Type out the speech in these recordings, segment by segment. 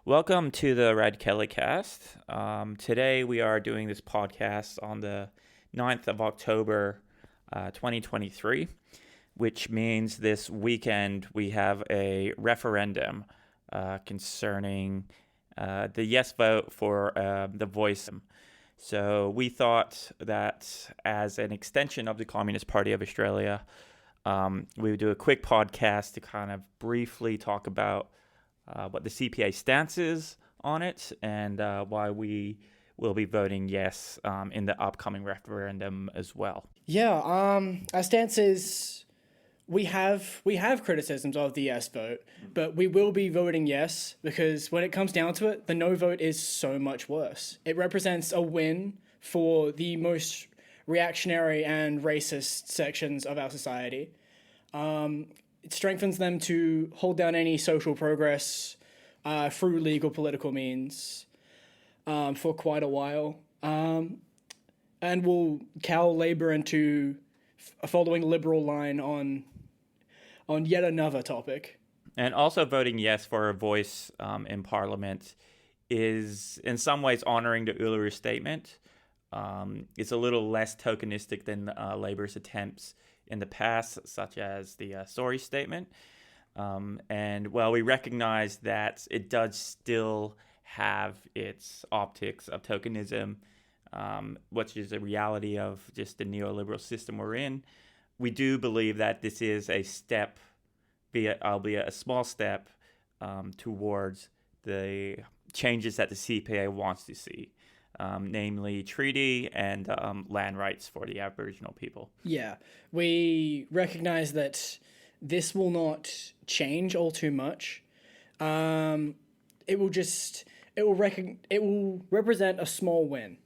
Welcome to the Red Kelly cast. Today we are doing this podcast on the 9th of October, 2023, which means this weekend we have a referendum concerning the yes vote for the voice. So we thought that as an extension of the Communist Party of Australia, we would do a quick podcast to kind of briefly talk about what the CPA stance is on it and why we will be voting yes in the upcoming referendum as well. Yeah, our stance is we have criticisms of the yes vote, but we will be voting yes because when it comes down to it, the no vote is so much worse. It represents a win for the most reactionary and racist sections of our society. It strengthens them to hold down any social progress through legal political means for quite a while, and will cow Labour into following liberal line on yet another topic. And also voting yes for a voice in Parliament is in some ways honouring the Uluru Statement. It's a little less tokenistic than Labour's attempts in the past, such as the Sorry Statement. And while we recognize that it does still have its optics of tokenism, which is a reality of just the neoliberal system we're in, we do believe that this is a step, albeit a small step, towards the changes that the CPA wants to see. Namely treaty and land rights for the Aboriginal people. Yeah, we recognize that this will not change all too much. It will represent a small win,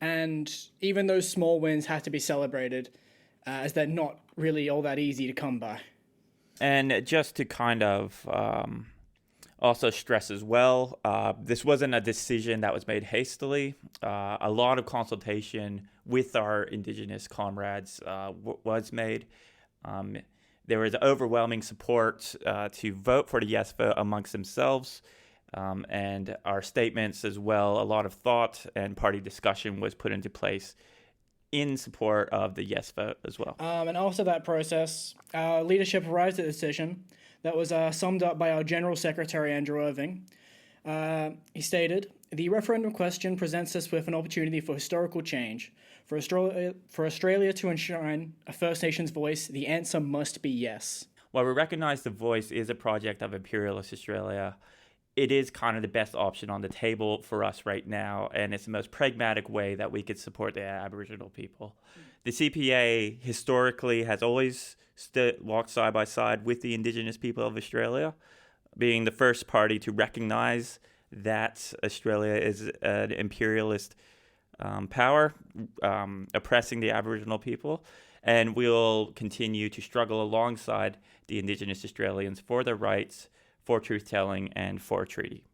and even those small wins have to be celebrated, as they're not really all that easy to come by. And just to kind of also stress as well, this wasn't a decision that was made hastily. A lot of consultation with our Indigenous comrades was made. There was overwhelming support to vote for the yes vote amongst themselves, and our statements as well. A lot of thought and party discussion was put into place in support of the yes vote as well. And after that process, our leadership arrived at a decision that was summed up by our General Secretary, Andrew Irving. He stated, "The referendum question presents us with an opportunity for historical change. For Australia to enshrine a First Nations voice, the answer must be yes." While we recognize the voice is a project of imperialist Australia, it is kind of the best option on the table for us right now, and it's the most pragmatic way that we could support the Aboriginal people. The CPA historically has always walked side by side with the Indigenous people of Australia, being the first party to recognize that Australia is an imperialist power oppressing the Aboriginal people, and we'll continue to struggle alongside the Indigenous Australians for their rights, for truth-telling, and for treaty.